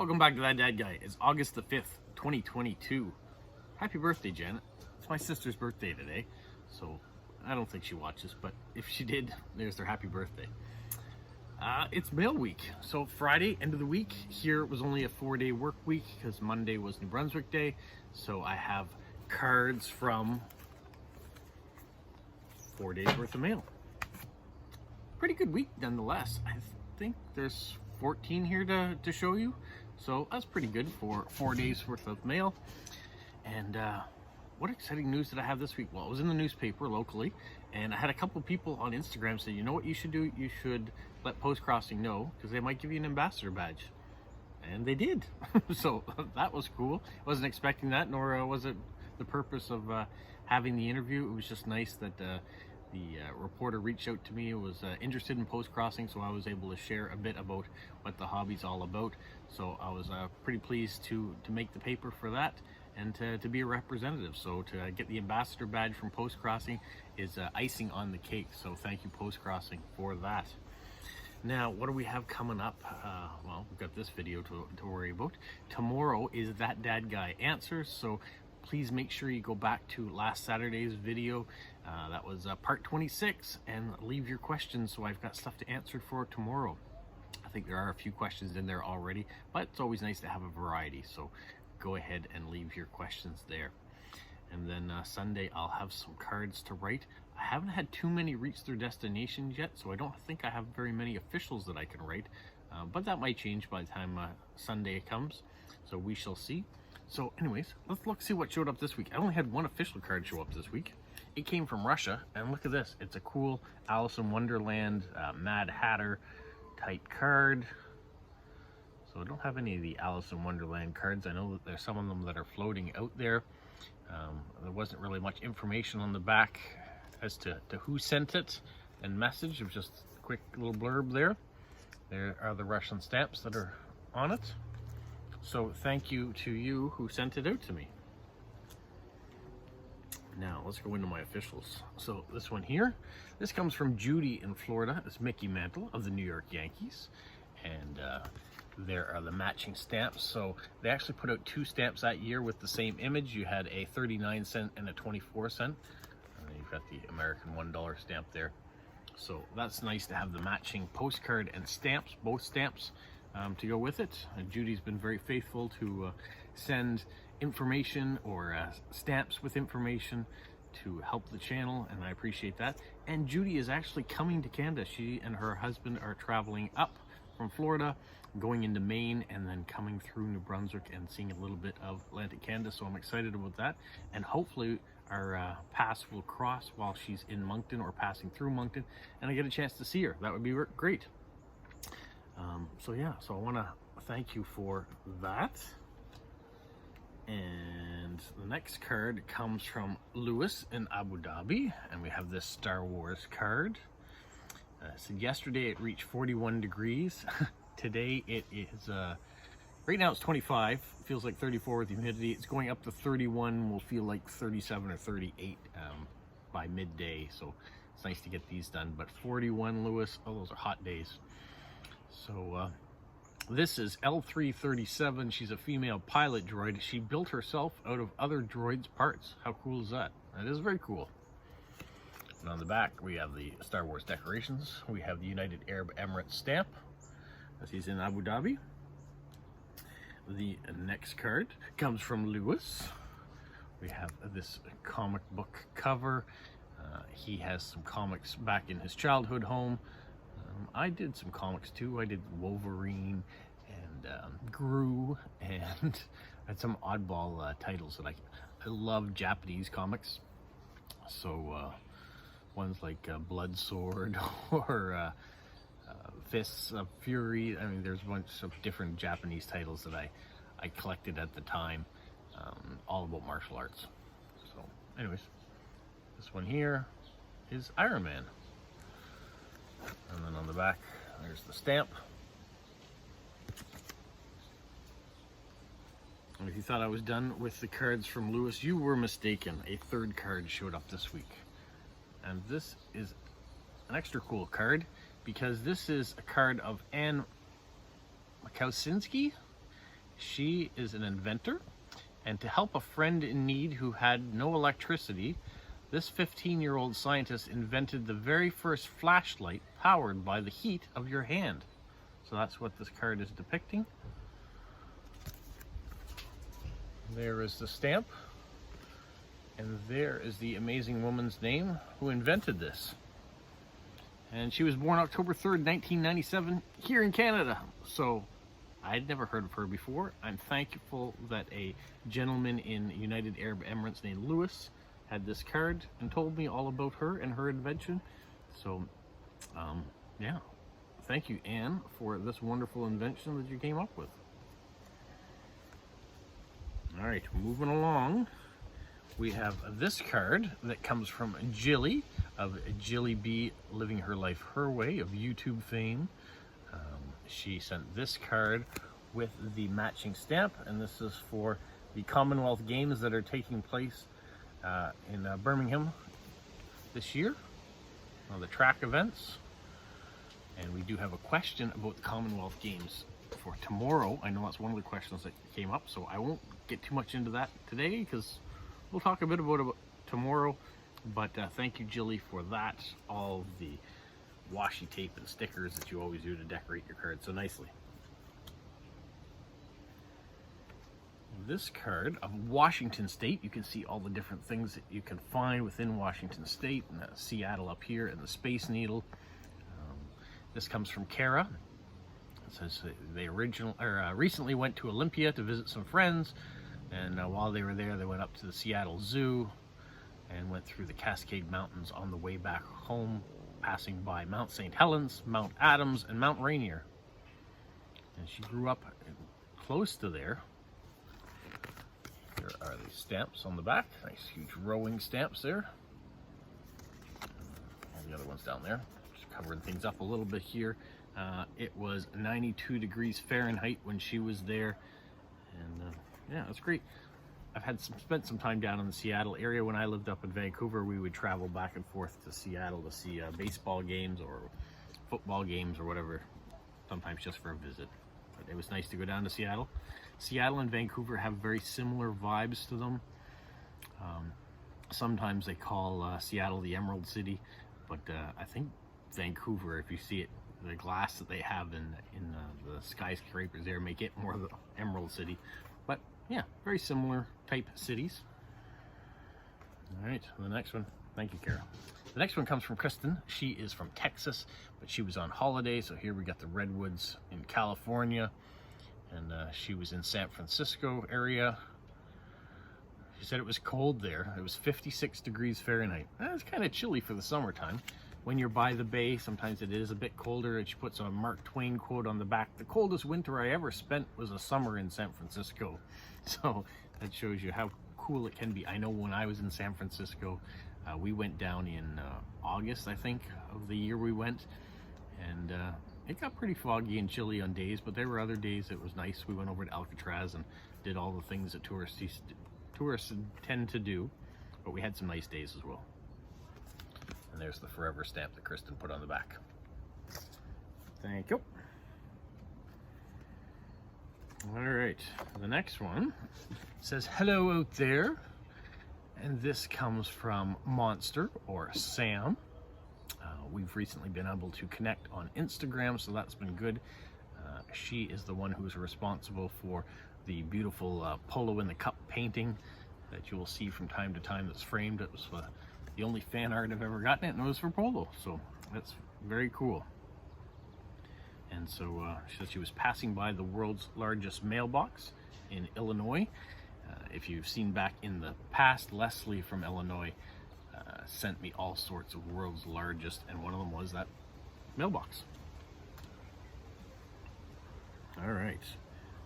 Welcome back to That Dad Guy. It's August the 5th, 2022. Happy birthday, Janet. It's my sister's birthday today, so I don't think she watches, but if she did, there's their happy birthday. It's mail week, so Friday, end of the week. Here it was only a 4-day work week because Monday was New Brunswick Day, so I have cards from 4 days worth of mail. Pretty good week nonetheless. I think there's 14 here to show you, so that's pretty good for 4 days worth of mail. And what exciting news did I have this week? Well, it was in the newspaper locally, and I had a couple people on Instagram say, you know what you should do? You should let Postcrossing know, because they might give you an ambassador badge. And they did. So that was cool. Wasn't expecting that, nor was it the purpose of having the interview. It was just nice that the reporter reached out to me, was interested in Postcrossing, so I was able to share a bit about what the hobby's all about. So I was pretty pleased to make the paper for that and to be a representative. So to get the ambassador badge from Postcrossing is icing on the cake. So thank you, Postcrossing, for that. Now, what do we have coming up? Well, we've got this video to worry about. Tomorrow is That Dad Guy Answers, so please make sure you go back to last Saturday's video. That was part 26, and leave your questions so I've got stuff to answer for tomorrow. I think there are a few questions in there already, but it's always nice to have a variety, so go ahead and leave your questions there. And then Sunday I'll have some cards to write. I haven't had too many reach their destinations yet, so I don't think I have very many officials that I can write, but that might change by the time Sunday comes, so we shall see. So anyways, let's see what showed up this week. I only had one official card show up this week. It came from Russia, and look at this. It's a cool Alice in Wonderland Mad Hatter type card. So I don't have any of the Alice in Wonderland cards. I know that there's some of them that are floating out there. There wasn't really much information on the back as to who sent it and message. It was just a quick little blurb there. There are the Russian stamps that are on it. So thank you to you who sent it out to me. Now let's go into my officials. So this one here, this comes from Judy in Florida. It's Mickey Mantle of the New York Yankees. And there are the matching stamps. So they actually put out 2 stamps that year with the same image. You had a 39-cent and a 24-cent. And then you've got the American $1 stamp there. So that's nice to have the matching postcard and stamps, both stamps, to go with it. Judy's been very faithful to send information or stamps with information to help the channel, and I appreciate that. And Judy is actually coming to Canada. She and her husband are traveling up from Florida, going into Maine, and then coming through New Brunswick and seeing a little bit of Atlantic Canada, so I'm excited about that. And hopefully our paths will cross while she's in Moncton or passing through Moncton, and I get a chance to see her. That would be great. So yeah, so I want to thank you for that. And the next card comes from Lewis in Abu Dhabi, and we have this Star Wars card. So yesterday it reached 41 degrees. Today it is, right now it's 25, feels like 34 with the humidity. It's going up to 31, will feel like 37 or 38 by midday. So it's nice to get these done. But 41, Lewis, oh, those are hot days. So this is L337. She's a female pilot droid. She built herself out of other droids' parts. How cool is that? That is very cool. And on the back, we have the Star Wars decorations. We have the United Arab Emirates stamp, as he's in Abu Dhabi. The next card comes from Lewis. We have this comic book cover. He has some comics back in his childhood home. I did some comics too. I did Wolverine and Gru, and I had some oddball titles that I love Japanese comics. So ones like Blood Sword or Fists of Fury. I mean, there's a bunch of different Japanese titles that I collected at the time, all about martial arts. So anyways, this one here is Iron Man. And then on the back, there's the stamp. And if you thought I was done with the cards from Lewis, you were mistaken. A third card showed up this week. And this is an extra cool card because this is a card of Anne Makowsinski. She is an inventor, and to help a friend in need who had no electricity, this 15-year-old scientist invented the very first flashlight powered by the heat of your hand. So that's what this card is depicting. There is the stamp, and there is the amazing woman's name who invented this. And she was born October 3rd, 1997, here in Canada. So I'd never heard of her before. I'm thankful that a gentleman in United Arab Emirates named Lewis had this card and told me all about her and her invention. So, yeah. Thank you, Anne, for this wonderful invention that you came up with. All right, moving along. We have this card that comes from Jilly of Jilly B Living Her Life Her Way of YouTube fame. She sent this card with the matching stamp, and this is for the Commonwealth Games that are taking place in Birmingham this year, the track events. And we do have a question about the Commonwealth Games for tomorrow. I know that's one of the questions that came up, so I won't get too much into that today because we'll talk a bit about it tomorrow. But thank you, Jilly, for that. All the washi tape and stickers that you always do to decorate your cards so nicely. This card of Washington State, you can see all the different things that you can find within Washington State, and Seattle up here, and the Space Needle. This comes from Kara. It says they recently went to Olympia to visit some friends, and while they were there, they went up to the Seattle Zoo and went through the Cascade Mountains on the way back home, passing by Mount St. Helens, Mount Adams, and Mount Rainier. And she grew up close to there. There are the stamps on the back, nice huge rowing stamps there. All the other ones down there. Just covering things up a little bit here. It was 92 degrees Fahrenheit when she was there, and yeah, that's great. I've spent some time down in the Seattle area. When I lived up in Vancouver, we would travel back and forth to Seattle to see baseball games or football games or whatever, sometimes just for a visit. But it was nice to go down to Seattle. Seattle and Vancouver have very similar vibes to them. Sometimes they call Seattle the Emerald City, but I think Vancouver, if you see it, the glass that they have in the skyscrapers there make it more of the Emerald City. But yeah, very similar type cities. All right, the next one. Thank you, Kara. The next one comes from Kristen. She is from Texas, but she was on holiday. So here we got the redwoods in California, and she was in San Francisco area. She said it was cold there. It was 56 degrees Fahrenheit. That's kind of chilly for the summertime. When you're by the bay, sometimes it is a bit colder. And she puts a Mark Twain quote on the back. The coldest winter I ever spent was a summer in San Francisco. So that shows you how cool it can be. I know when I was in San Francisco, we went down in August, I think, of the year we went. And it got pretty foggy and chilly on days, but there were other days it was nice. We went over to Alcatraz and did all the things that tourists tend to do. But we had some nice days as well. And there's the forever stamp that Kristen put on the back. Thank you. All right, the next one says, hello out there. And this comes from Monster, or Sam. We've recently been able to connect on Instagram, so that's been good. She is the one who's responsible for the beautiful Polo in the Cup painting that you will see from time to time that's framed. It was the only fan art I've ever gotten, and it was for Polo, so that's very cool. And so she said she was passing by the world's largest mailbox in Illinois. If you've seen back in the past, Leslie from Illinois sent me all sorts of world's largest, and one of them was that mailbox. All right,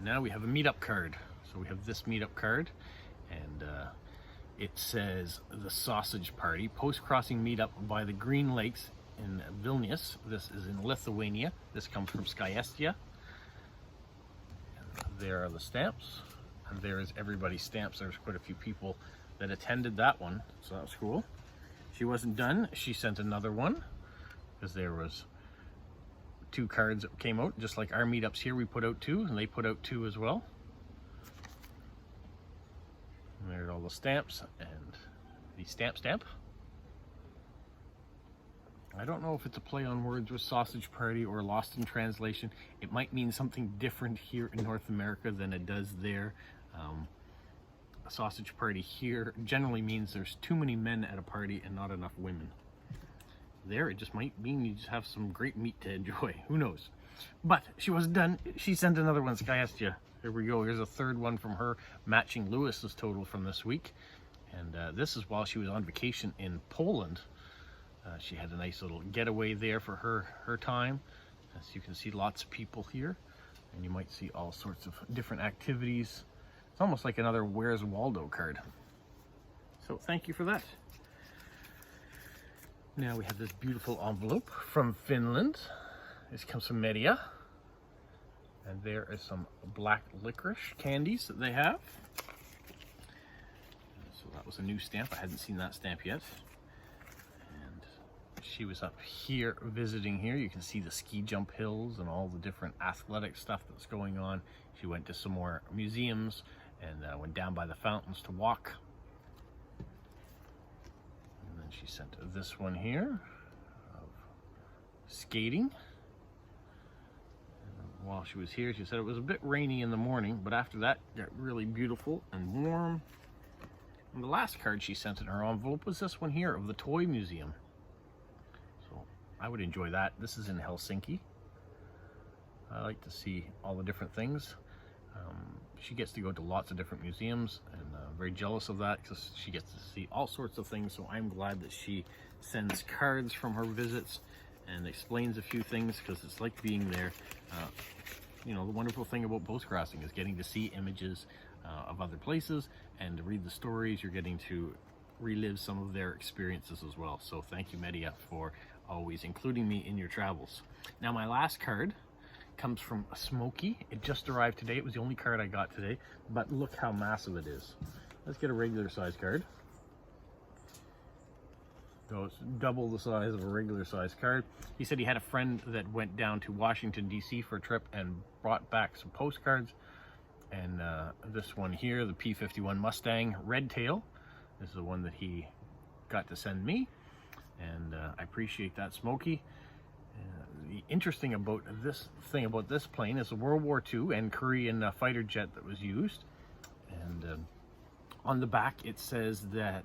now we have a meetup card. So we have this meetup card, and it says the Sausage Party, Postcrossing Meetup by the Green Lakes in Vilnius. This is in Lithuania. This comes from Skyestia. And there are the stamps. And there is everybody's stamps. There's quite a few people that attended that one, so that was cool. She wasn't done. She sent another one because there was 2 cards that came out. Just like our meetups here, we put out 2, and they put out 2 as well. the stamps and the stamp. I don't know if it's a play on words with sausage party or lost in translation. It might mean something different here in North America than it does there. A sausage party here generally means there's too many men at a party and not enough women. There, it just might mean you just have some great meat to enjoy. Who knows? But she wasn't done. She sent another one, Skyestia. Here we go. Here's a third one from her, matching Lewis's total from this week. And this is while she was on vacation in Poland. She had a nice little getaway there for her time. As you can see, lots of people here. And you might see all sorts of different activities. It's almost like another Where's Waldo card. So thank you for that. Now we have this beautiful envelope from Finland. This comes from Media. And there is some black licorice candies that they have. So that was a new stamp. I hadn't seen that stamp yet. And she was up here visiting here. You can see the ski jump hills and all the different athletic stuff that's going on. She went to some more museums and went down by the fountains to walk. And then she sent this one here of skating. While she was here, she said it was a bit rainy in the morning, but after that it got really beautiful and warm. And the last card she sent in her envelope was this one here of the Toy Museum. So I would enjoy that. This is in Helsinki. I like to see all the different things. She gets to go to lots of different museums, and I'm very jealous of that because she gets to see all sorts of things. So I'm glad that she sends cards from her visits and explains a few things, because it's like being there. You know, the wonderful thing about postcrossing is getting to see images of other places and to read the stories. You're getting to relive some of their experiences as well. So thank you, Media, for always including me in your travels. Now my last card comes from Smokey. It just arrived today. It was the only card I got today, but look how massive it is. Let's get a regular size card. So it's double the size of a regular size card. He said he had a friend that went down to Washington, D.C. for a trip and brought back some postcards. And this one here, the P-51 Mustang Red Tail, this is the one that he got to send me. And I appreciate that, Smokey. The interesting about this plane is the World War II and Korean fighter jet that was used. And on the back, it says that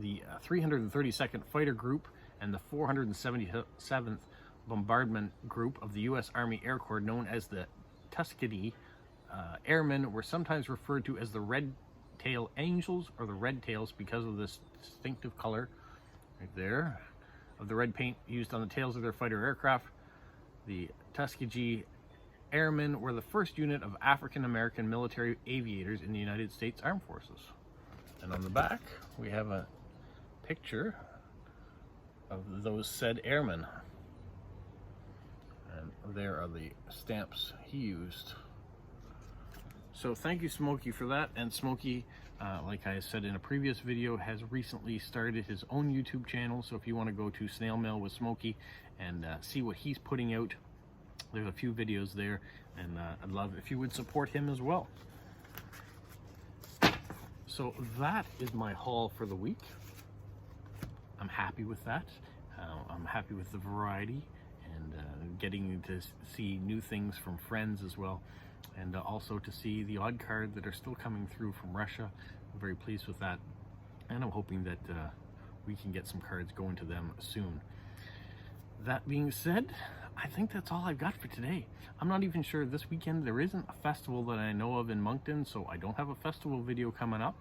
the 332nd Fighter Group and the 477th Bombardment Group of the U.S. Army Air Corps, known as the Tuskegee Airmen, were sometimes referred to as the Red Tail Angels or the Red Tails because of this distinctive color right there of the red paint used on the tails of their fighter aircraft. The Tuskegee Airmen were the first unit of African-American military aviators in the United States Armed Forces. And on the back, we have a picture of those said airmen. And there are the stamps he used. So thank you, Smokey, for that. And Smokey, like I said in a previous video, has recently started his own YouTube channel. So if you want to go to Snail Mail with Smokey and see what he's putting out, there's a few videos there. And I'd love if you would support him as well. So that is my haul for the week. I'm happy with that. I'm happy with the variety and getting to see new things from friends as well. And also to see the odd card that are still coming through from Russia. I'm very pleased with that. And I'm hoping that we can get some cards going to them soon. That being said, I think that's all I've got for today. I'm not even sure this weekend. There isn't a festival that I know of in Moncton, so I don't have a festival video coming up.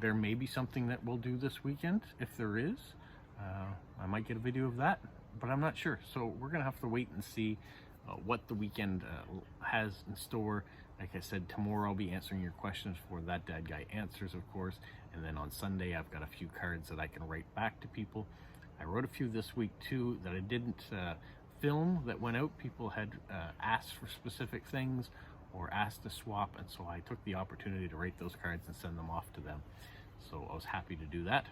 There may be something that we'll do this weekend. If there is, I might get a video of that, but I'm not sure. So we're gonna have to wait and see what the weekend has in store. Like I said, tomorrow I'll be answering your questions for That Dad Guy Answers, of course. And then on Sunday, I've got a few cards that I can write back to people. I wrote a few this week too that I didn't film that went out. People had asked for specific things or asked to swap, and so I took the opportunity to write those cards and send them off to them. So I was happy to do that.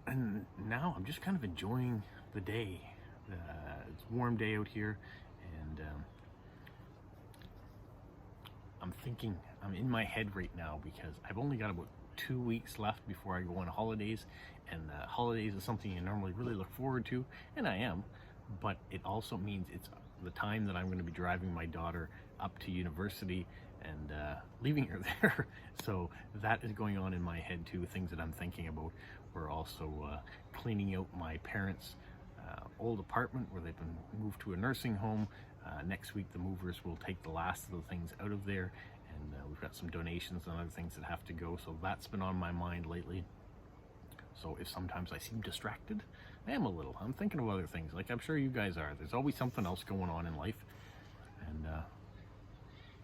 And now I'm just kind of enjoying the day. It's a warm day out here, and I'm in my head right now because I've only got about 2 weeks left before I go on holidays, and holidays is something you normally really look forward to, and I am, but it also means it's the time that I'm going to be driving my daughter up to university and leaving her there. So that is going on in my head too, things that I'm thinking about. We're also cleaning out my parents' old apartment where they've been moved to a nursing home. Next week the movers will take the last of the things out of there, and we've got some donations and other things that have to go, so that's been on my mind lately. So if sometimes I seem distracted, I am a little. I'm thinking of other things, like I'm sure you guys are. There's always something else going on in life, and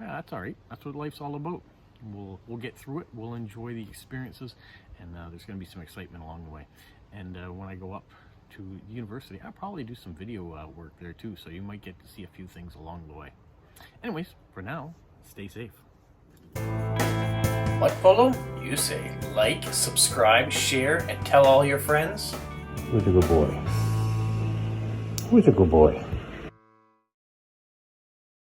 yeah, that's all right. That's what life's all about. We'll get through it. We'll enjoy the experiences, and there's going to be some excitement along the way. And when I go up to university, I'll probably do some video work there too, so you might get to see a few things along the way. Anyways, for now, stay safe. What, Polo? You say like, subscribe, share, and tell all your friends? Who's a good boy? Who's a good boy?